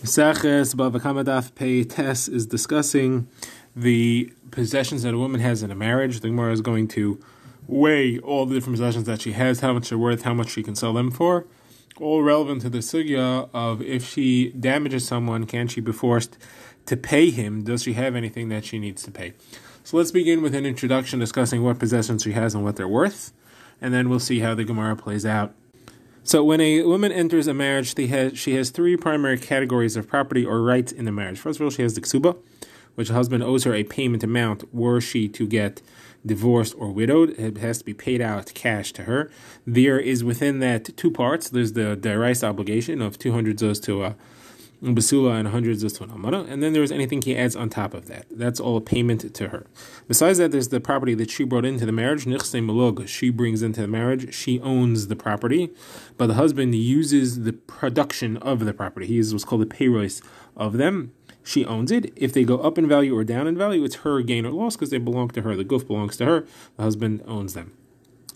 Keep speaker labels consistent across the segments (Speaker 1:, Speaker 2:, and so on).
Speaker 1: Maseches Bava Kamma Daf Pei Tes is discussing the possessions that a woman has in a marriage. The Gemara is going to weigh all the different possessions that she has, how much they're worth, how much she can sell them for, all relevant to the sugya of if she damages someone, can she be forced to pay him? Does she have anything that she needs to pay? So let's begin with an introduction discussing what possessions she has and what they're worth, and then we'll see how the Gemara plays out. So when a woman enters a marriage, she has three primary categories of property or rights in the marriage. First of all, she has the ksuba, which the husband owes her a payment amount were she to get divorced or widowed. It has to be paid out cash to her. There is within that two parts. There's the deraisa obligation of 200 zuz to a basula and 100 zuz to an almana, and then there's anything he adds on top of that. That's all a payment to her. Besides that, there's the property that she brought into the marriage. Nichse malug, she brings into the marriage. She owns the property, but the husband uses the production of the property. He is what's called the payrois of them. She owns it. If they go up in value or down in value, it's her gain or loss because they belong to her. The goof belongs to her. The husband owns them.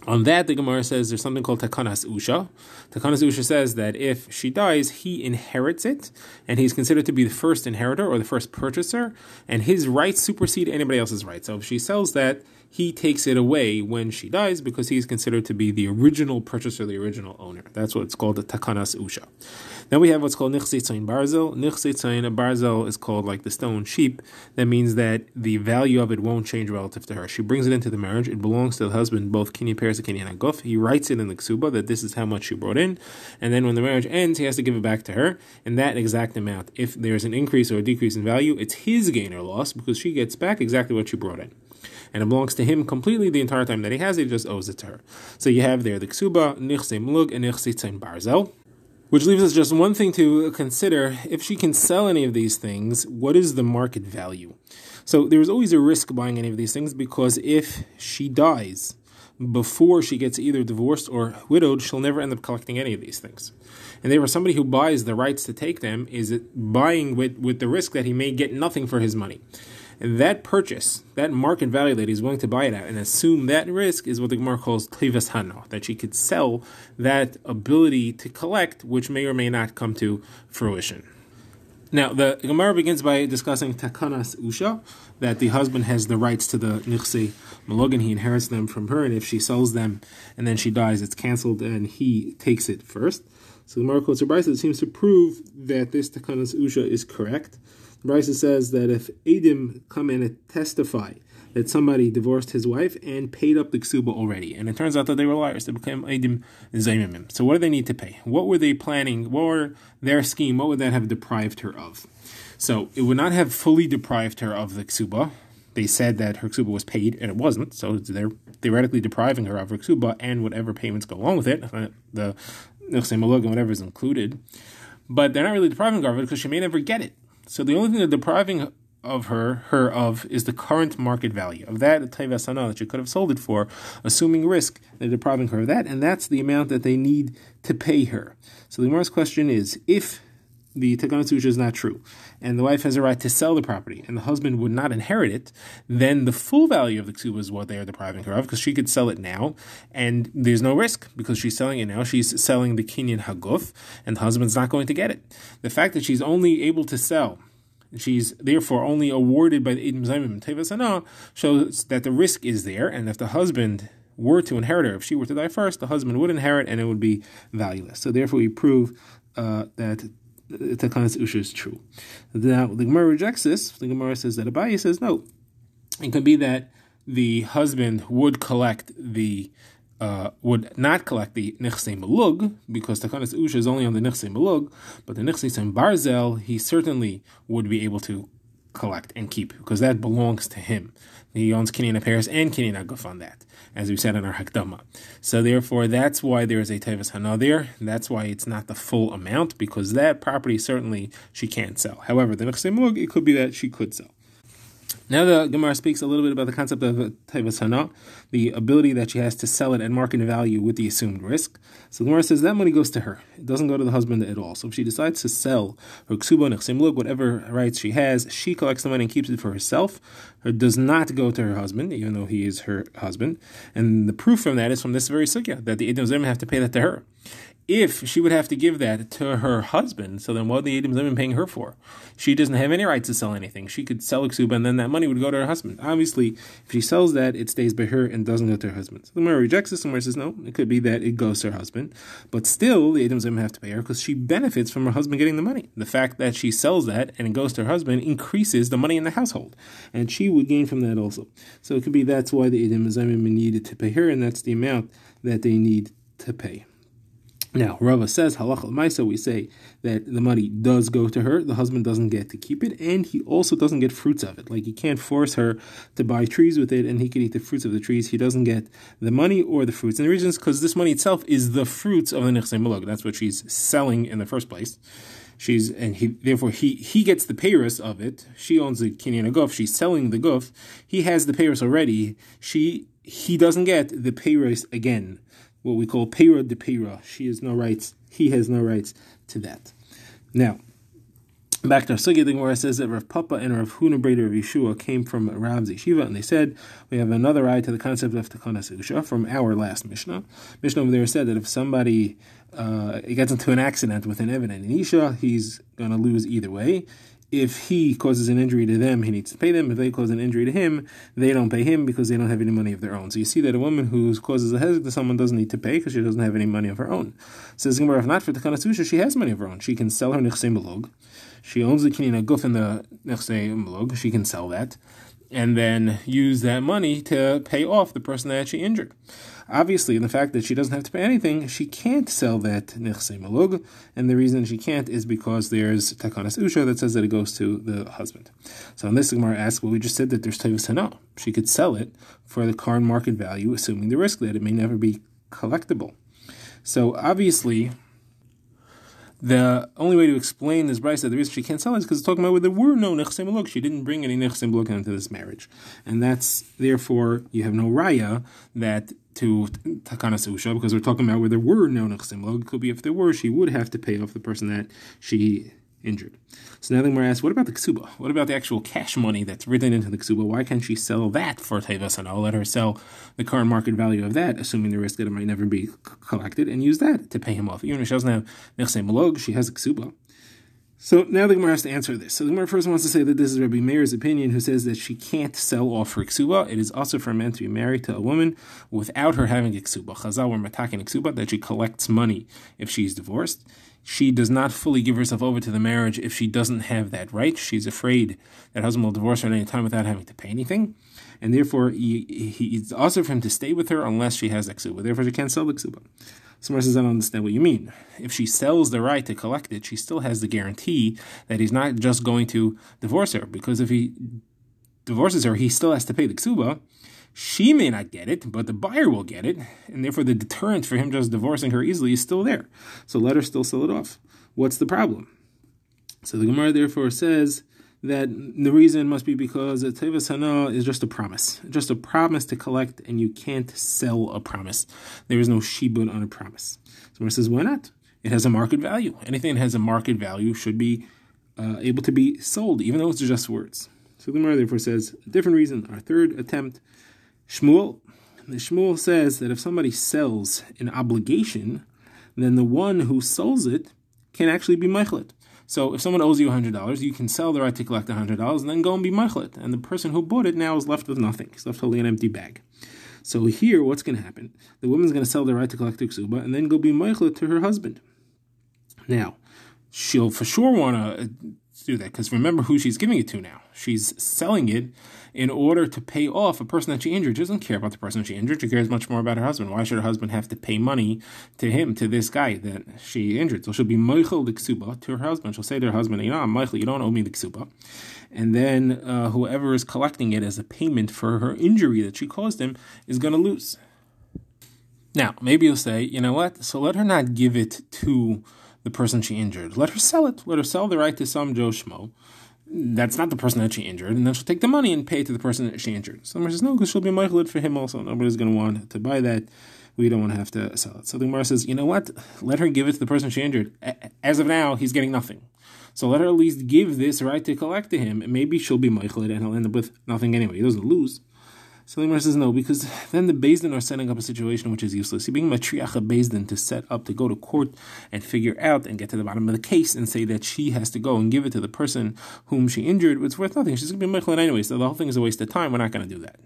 Speaker 1: On that, the Gemara says there's something called takanas usha. Takanas usha says that if she dies, he inherits it, and he's considered to be the first inheritor or the first purchaser, and his rights supersede anybody else's rights. So if she sells that, he takes it away when she dies because he's considered to be the original purchaser, the original owner. That's what it's called, the takanas usha. Then we have what's called nichse tzayin barzel. Nichse tzayin barzel is called like the stone sheep. That means that the value of it won't change relative to her. She brings it into the marriage. It belongs to the husband, both kinyan peres and kinyan aguf. He writes it in the ksuba that this is how much she brought in. And then when the marriage ends, he has to give it back to her in that exact amount. If there's an increase or a decrease in value, it's his gain or loss because she gets back exactly what she brought in. And it belongs to him completely the entire time that he has it, he just owes it to her. So you have there the ksuba, nichse mlug, and nichse tzayin barzel. Which leaves us just one thing to consider. If she can sell any of these things, what is the market value? So there's always a risk buying any of these things because if she dies before she gets either divorced or widowed, she'll never end up collecting any of these things. And therefore, somebody who buys the rights to take them is buying with the risk that he may get nothing for his money. And that purchase, that market value that he's willing to buy it at and assume that risk is what the Gemara calls tevas hano, that she could sell that ability to collect, which may or may not come to fruition. Now, the Gemara begins by discussing takanas usha, that the husband has the rights to the nichse malog, and he inherits them from her, and if she sells them and then she dies, it's canceled and he takes it first. So the Gemara quotes a brisa that seems to prove that this takanas usha is correct. Brisa says that if Edim come in and testify that somebody divorced his wife and paid up the ksuba already, and it turns out that they were liars, they became Edim Zaymimim. So what do they need to pay? What were they planning? What were their scheme? What would that have deprived her of? So it would not have fully deprived her of the ksuba. They said that her ksuba was paid, and it wasn't, so they're theoretically depriving her of her ksuba and whatever payments go along with it, the nichse malug and whatever is included. But they're not really depriving her of it because she may never get it. So the only thing they're depriving of her of is the current market value of that tevas hana that she could have sold it for, assuming risk. They're depriving her of that, and that's the amount that they need to pay her. So the Gemara's question is, if the takanas usha is not true, and the wife has a right to sell the property, and the husband would not inherit it, then the full value of the ksuba is what they are depriving her of, because she could sell it now, and there's no risk, because she's selling it now. She's selling the kinyan haguf, and the husband's not going to get it. The fact that she's only able to sell, she's therefore only awarded by the Edim Zaymim tevas hana, shows that the risk is there, and if the husband were to inherit her, if she were to die first, the husband would inherit, and it would be valueless. So therefore we prove that takanas usha is true. Now the Gemara rejects this. The Gemara says that Abaye says no. It could be that the husband would not collect the nichse malug because takanas usha is only on the nichse malug, but the nichse tzayin barzel he certainly would be able to collect and keep because that belongs to him. He owns kinyan peres and kinyan aguf on that, as we said in our hakdama. So therefore, that's why there is a tevas hana there. That's why it's not the full amount, because that property certainly she can't sell. However, the nichse malug, it could be that she could sell. Now the Gemara speaks a little bit about the concept of tevas hana, the ability that she has to sell it at market value with the assumed risk. So the Gemara says that money goes to her. It doesn't go to the husband at all. So if she decides to sell her ksuba, nichse malug, whatever rights she has, she collects the money and keeps it for herself. It does not go to her husband, even though he is her husband. And the proof from that is from this very sugya, that the Edim Zaymim have to pay that to her. If she would have to give that to her husband, so then what are the Eidim Zayim paying her for? She doesn't have any right to sell anything. She could sell a ksuba, and then that money would go to her husband. Obviously, if she sells that, it stays by her and doesn't go to her husband. So the Gemara rejects this, and the Gemara says, no, it could be that it goes to her husband. But still, the Eidim Zayim have to pay her because she benefits from her husband getting the money. The fact that she sells that and it goes to her husband increases the money in the household. And she would gain from that also. So it could be that's why the Eidim Zayim needed to pay her, and that's the amount that they need to pay. Now, Rava says, halach l'maisa, we say that the money does go to her, the husband doesn't get to keep it, and he also doesn't get fruits of it. Like, you can't force her to buy trees with it, and he can eat the fruits of the trees. He doesn't get the money or the fruits. And the reason is because this money itself is the fruits of the nechsei malug. That's what she's selling in the first place. Therefore he gets the payros of it. She owns the kinyan guf. She's selling the guf. He has the payros already. He doesn't get the payros again. What we call payra de payra. She has no rights. He has no rights to that. Now, back to our sugya, the Gemara says that Rav Papa and Rav Huna Breder of Yeshua came from Rav's Yeshiva, and they said we have another eye to the concept of takanas usha from our last Mishnah. Mishnah over there said that if somebody gets into an accident with an Evan and an Isha, he's going to lose either way. If he causes an injury to them, he needs to pay them. If they cause an injury to him, they don't pay him because they don't have any money of their own. So you see that a woman who causes a hezek to someone doesn't need to pay because she doesn't have any money of her own. Says Gemara, if not for takanas usha, she has money of her own. She can sell her nechsei malug. She owns the kinyan guf in the nechsei malug. She can sell that and then use that money to pay off the person that she injured. Obviously, in the fact that she doesn't have to pay anything, she can't sell that nechsei malug, and the reason she can't is because there's takanas usha that says that it goes to the husband. So on this, the Gemara asks, well, we just said that there's teivus hana. She could sell it for the current market value, assuming the risk that it may never be collectible. So obviously, the only way to explain this brayso that the reason she can't sell it is because it's talking about where there were no nechsei malug. She didn't bring any nechsei malug into this marriage, and that's therefore you have no raya that to takanas usha because we're talking about where there were no nechsei malug. It could be if there were, she would have to pay off the person that she injured. So now the Gemara asks, what about the ksuba? What about the actual cash money that's written into the ksuba? Why can't she sell that for teivus hana? Let her sell the current market value of that, assuming the risk that it might never be collected, and use that to pay him off. Even if she doesn't have nechsei malug, she has a ksuba. So now the Gemara has to answer this. So the Gemara first wants to say that this is Rabbi Meir's opinion, who says that she can't sell off her ksuba. It is also for a man to be married to a woman without her having a ksuba. Chazal were matakin a ksuba, that she collects money if she's divorced. She does not fully give herself over to the marriage if she doesn't have that right. She's afraid that husband will divorce her at any time without having to pay anything. And therefore, it's also for him to stay with her unless she has the ksuba. Therefore, she can't sell the ksuba. Someone says, I don't understand what you mean. If she sells the right to collect it, she still has the guarantee that he's not just going to divorce her. Because if he divorces her, he still has to pay the ksuba. She may not get it, but the buyer will get it, and therefore the deterrent for him just divorcing her easily is still there. So let her still sell it off. What's the problem? So the Gemara therefore says that the reason must be because a teivus hana is just a promise to collect, and you can't sell a promise. There is no shibud on a promise. So Gemara says, why not? It has a market value. Anything that has a market value should be able to be sold, even though it's just words. So the Gemara therefore says, a different reason, our third attempt, Shmuel. The Shmuel says that if somebody sells an obligation, then the one who sells it can actually be meichlet. So if someone owes you $100, you can sell the right to collect $100 and then go and be meichlet. And the person who bought it now is left with nothing. He's left holding an empty bag. So here, what's going to happen? The woman's going to sell the right to collect the ksuba and then go be meichlet to her husband. Now, she'll for sure want to do that because remember who she's giving it to now. She's selling it in order to pay off a person that she injured. She doesn't care about the person that she injured. She cares much more about her husband. Why should her husband have to pay money to him, to this guy that she injured? So she'll be meichel the ksuba to her husband. She'll say to her husband, I'm meichel, you don't owe me the ksuba. And then whoever is collecting it as a payment for her injury that she caused him is going to lose. Now, maybe you'll say, you know what? So let her not give it to the person she injured. Let her sell it. Let her sell the right to some Joe Schmo. That's not the person that she injured, and then she'll take the money and pay it to the person that she injured. Someone says, no, because she'll be meichlet for him also. Nobody's going to want to buy that. We don't want to have to sell it. So the Gemara says, you know what? Let her give it to the person she injured. As of now, he's getting nothing. So let her at least give this right to collect to him, and maybe she'll be meichlet, and he'll end up with nothing anyway. He doesn't lose. So the Gemara says no, because then the Beis Din are setting up a situation which is useless. You're being matriach a Beis Din to set up, to go to court and figure out and get to the bottom of the case and say that she has to go and give it to the person whom she injured. It's worth nothing. She's going to be meichel anyway, so the whole thing is a waste of time. We're not going to do that.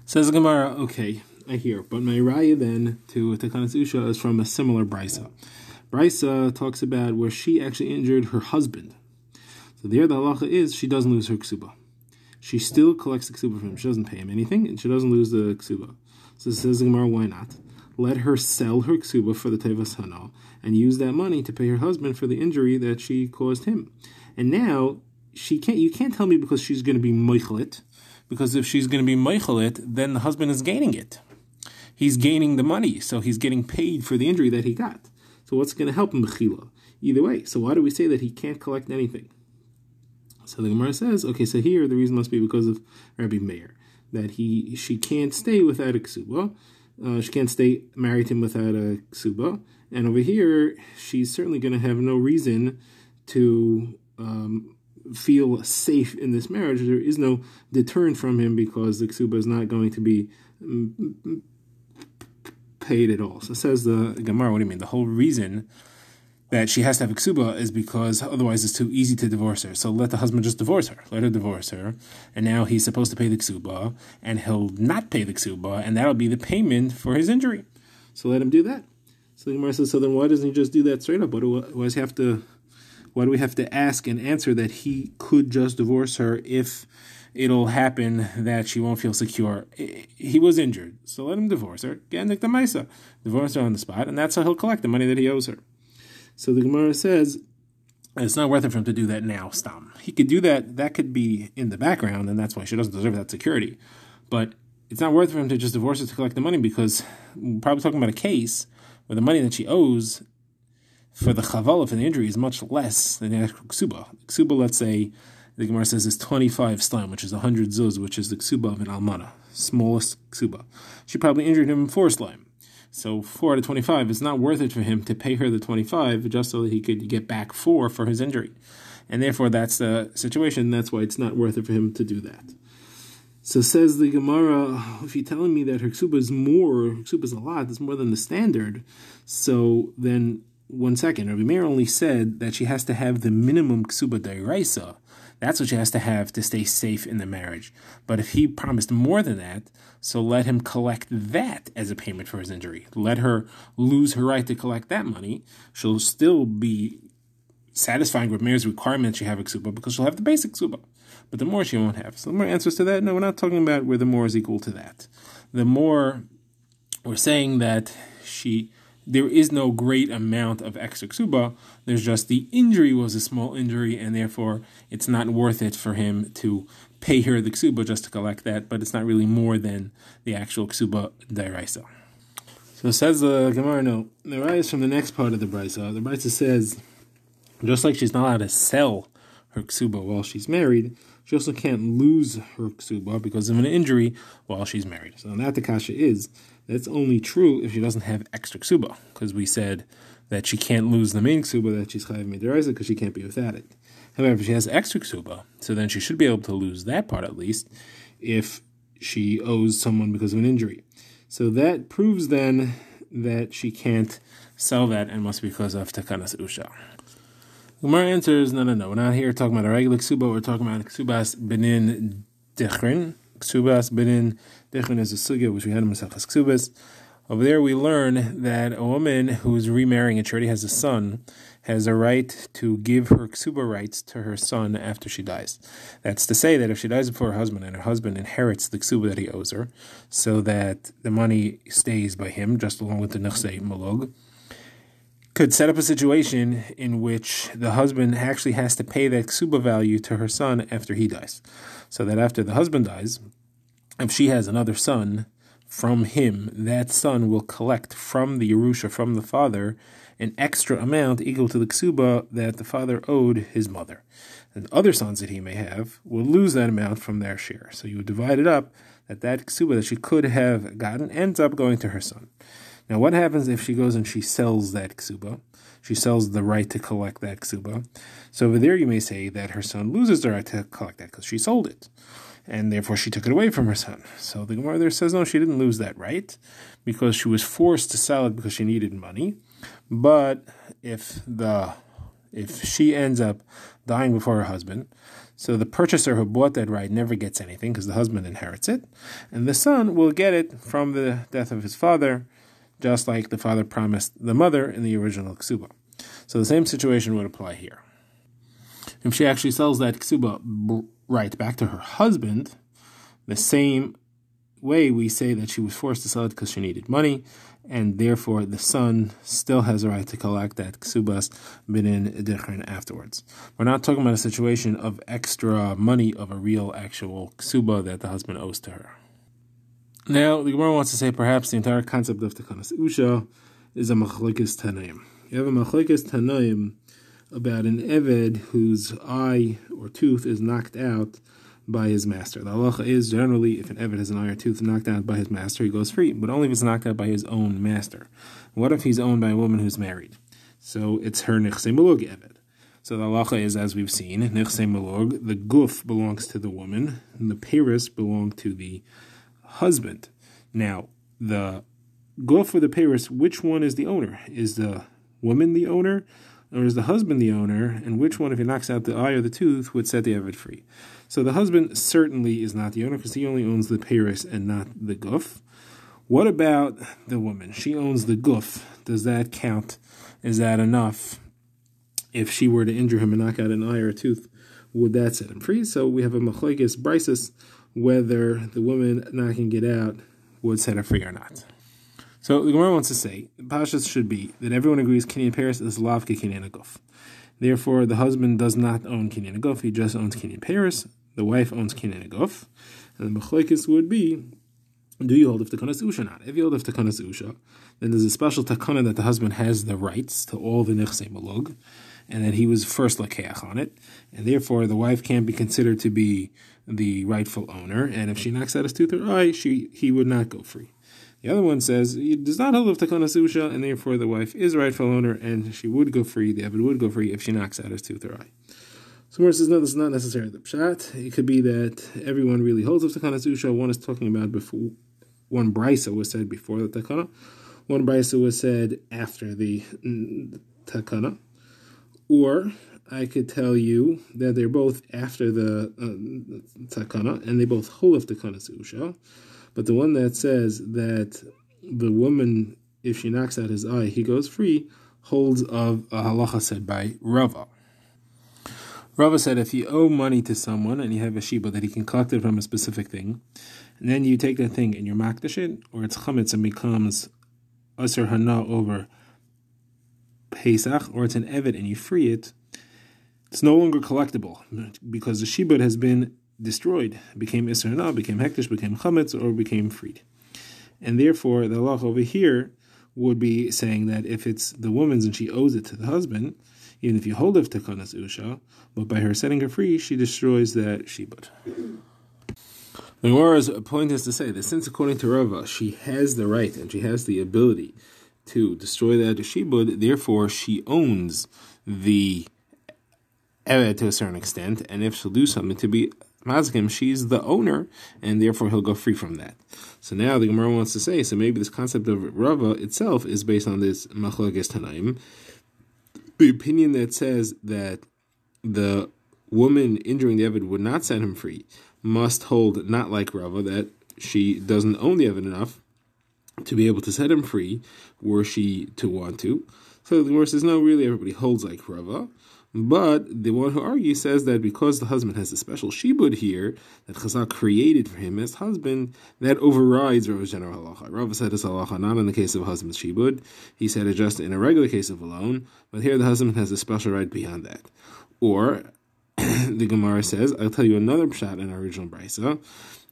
Speaker 1: Says the Gemara, okay, I hear. But my raya then to Tekanas Usha is from a similar brisa. Brisa talks about where she actually injured her husband. So there the halacha is she doesn't lose her ksuba. She still collects the ksuba from him. She doesn't pay him anything, and she doesn't lose the ksuba. So it says the Gemara, why not? Let her sell her ksuba for the tevas hana and use that money to pay her husband for the injury that she caused him. And now you can't tell me because she's going to be meichelit, because if she's going to be meichelit, then the husband is gaining it. He's gaining the money, so he's getting paid for the injury that he got. So what's going to help him b'chila? Either way. So why do we say that he can't collect anything? So the Gemara says, okay, so here the reason must be because of Rabbi Meir, that she can't stay without a ksuba. She can't stay married to him without a ksuba. And over here, she's certainly going to have no reason to feel safe in this marriage. There is no deterrent from him because the ksuba is not going to be paid at all. So says the Gemara, what do you mean? The whole reason that she has to have a ksuba is because otherwise it's too easy to divorce her. So let the husband just divorce her. Let her divorce her. And now he's supposed to pay the ksuba, and he'll not pay the ksuba, and that'll be the payment for his injury. So let him do that. So the Gemara says, so then why doesn't he just do that straight up? Why do we have to ask and answer that he could just divorce her if it'll happen that she won't feel secure? He was injured, so let him divorce her. Divorce her on the spot, and that's how he'll collect the money that he owes her. So the Gemara says it's not worth it for him to do that now, Stam. He could do that. That could be in the background, and that's why she doesn't deserve that security. But it's not worth it for him to just divorce her to collect the money, because we're probably talking about a case where the money that she owes for the chavala, for the injury, is much less than the actual ksuba. Ksuba, let's say, the Gemara says, is 25 slime, which is 100 zuz, which is the ksuba of an almana, smallest ksuba. She probably injured him in 4 slime. So 4 out of 25, it's not worth it for him to pay her the 25 just so that he could get back 4 for his injury. And therefore, that's the situation. That's why it's not worth it for him to do that. So says the Gemara, if you're telling me that her ksuba is a lot, it's more than the standard, so then, 1 second, Rabbi Meir only said that she has to have the minimum ksuba d'oraisa. That's what she has to have to stay safe in the marriage. But if he promised more than that, so let him collect that as a payment for his injury. Let her lose her right to collect that money. She'll still be satisfying with Meir's requirement she have a ksuba, because she'll have the basic ksuba. But the more she won't have. So the more answers to that, no, we're not talking about where the more is equal to that. The more, we're saying that there is no great amount of extra ksuba. There's just the injury was a small injury, and therefore it's not worth it for him to pay her the ksuba just to collect that, but it's not really more than the actual ksuba d'oraisa. So says the Gemara, no. The raya is from the next part of the brisa. The brisa says, just like she's not allowed to sell her ksuba while she's married, she also can't lose her ksuba because of an injury while she's married. So that the kasha is, that's only true if she doesn't have extra ksuba, because we said that she can't lose the main ksuba that she's chayav midiraisa because she can't be without it. However, if she has extra ksuba, so then she should be able to lose that part at least if she owes someone because of an injury. So that proves then that she can't sell that and must be because of takanas usha. Gemara answers, no. We're not here talking about a regular ksuba. We're talking about ksubas benin dechrin. Ksubas benin dechrin is a sugya which we had in Masechas Ksubas. Over there we learn that a woman who's remarrying and she already has a son has a right to give her ksuba rights to her son after she dies. That's to say that if she dies before her husband and her husband inherits the ksuba that he owes her, so that the money stays by him, just along with the nechsei malog, could set up a situation in which the husband actually has to pay that ksuba value to her son after he dies. So that after the husband dies, if she has another son from him, that son will collect from the Yerusha, from the father, an extra amount equal to the ksuba that the father owed his mother. And other sons that he may have will lose that amount from their share. So you would divide it up, that ksuba that she could have gotten ends up going to her son. Now, what happens if she goes and she sells that ksuba? She sells the right to collect that ksuba. So over there you may say that her son loses the right to collect that because she sold it. and therefore she took it away from her son. So the Gemara there says, no, she didn't lose that right, because she was forced to sell it because she needed money. But if she ends up dying before her husband, so the purchaser who bought that right never gets anything because the husband inherits it, and the son will get it from the death of his father, just like the father promised the mother in the original ksuba. So the same situation would apply here. If she actually sells that ksuba right back to her husband, the same way we say that she was forced to sell it because she needed money, and therefore the son still has a right to collect that ksubas b'din dichrin afterwards. We're not talking about a situation of extra money of a real actual ksuba that the husband owes to her. Now, the Gemara wants to say perhaps the entire concept of takanas usha is a machlokes tanaim. You have a machlokes tanaim about an eved whose eye or tooth is knocked out by his master. The halacha is generally if an eved has an eye or tooth knocked out by his master, he goes free, but only if it's knocked out by his own master. What if he's owned by a woman who's married? So it's her nichse mulug eved. So the halacha is, as we've seen, nichse mulug, the guf belongs to the woman, and the peiros belong to the husband. Now, the guf or the peiros, which one is the owner? Is the woman the owner, or is the husband the owner? And which one, if he knocks out the eye or the tooth, would set the eved free? So the husband certainly is not the owner because he only owns the peiros and not the guf. What about the woman? She owns the guf. Does that count? Is that enough? If she were to injure him and knock out an eye or a tooth, would that set him free? So we have a machlokes brises whether the woman knocking it out would set her free or not. So the Gemara wants to say, the pashas should be that everyone agrees kinyan peiros is lav ke kinyan guf. Therefore, the husband does not own kinyan guf, he just owns kinyan peiros. The wife owns kinyan guf. And the machlokes would be, do you hold of takanas usha or not? If you hold of takanas usha, then there's a special takana that the husband has the rights to all the nichse malug, and that he was first lakeach on it, and therefore the wife can't be considered to be the rightful owner, and if she knocks out his tooth or eye, he would not go free. The other one says he does not hold of takanas usha, and therefore the wife is a rightful owner, and she would go free, the eved would go free if she knocks out his tooth or eye. So Gemara says, no, this is not necessarily the pshat. It could be that everyone really holds of takanas usha. One is talking about before, one brisa was said before the takana, one brisa was said after the takana. Or I could tell you that they're both after the takana, and they both hold of takanas usha. But the one that says that the woman, if she knocks out his eye, he goes free, holds of a halacha said by Rava. Rava said if you owe money to someone and you have a shiba that he can collect it from a specific thing, and then you take that thing and you're makdash it, or it's chametz and becomes asur hana over Pesach, or it's an eved and you free it, it's no longer collectible because the shibud has been destroyed, became isur hana, became hektish, became chametz, or became freed. And therefore, the halacha over here would be saying that if it's the woman's and she owes it to the husband, even if you hold of takanas usha, but by her setting her free, she destroys that shibud. The Gemara's point is to say that since according to Rava, she has the right and she has the ability to destroy that shibud, therefore she owns the eved to a certain extent, and if she'll do something to be mazkim, she's the owner, and therefore he'll go free from that. So now the Gemara wants to say, so maybe this concept of Rava itself is based on this machlokes tanaim, the opinion that says that the woman injuring the eved would not set him free must hold not like Rava, that she doesn't own the eved enough to be able to set him free, were she to want to. So the Gemara says, no, really everybody holds like Rava, but the one who argues says that because the husband has a special shibud here that Chazal created for him as husband, that overrides Rava's general halacha. Rava said this halacha not in the case of a husband's shibud, he said it just in a regular case of a loan, but here the husband has a special right beyond that. Or the Gemara says, I'll tell you another pshat in our original brisa,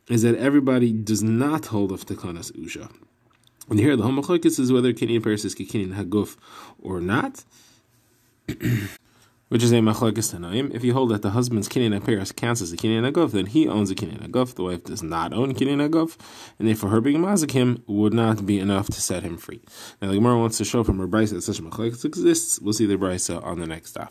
Speaker 1: is that everybody does not hold of takanas usha. And here the machlokes is whether kinyan peiros is kinyan haguf or not, which is a machlokes tanaim. If you hold that the husband's kinyan peiros counts as a kinyan haguf, then he owns a kinyan haguf. The wife does not own kinyan haguf, and therefore her being mazik would not be enough to set him free. Now the Gemara wants to show from her brisa that such a machlokes exists. We'll see the brisa on the next daf.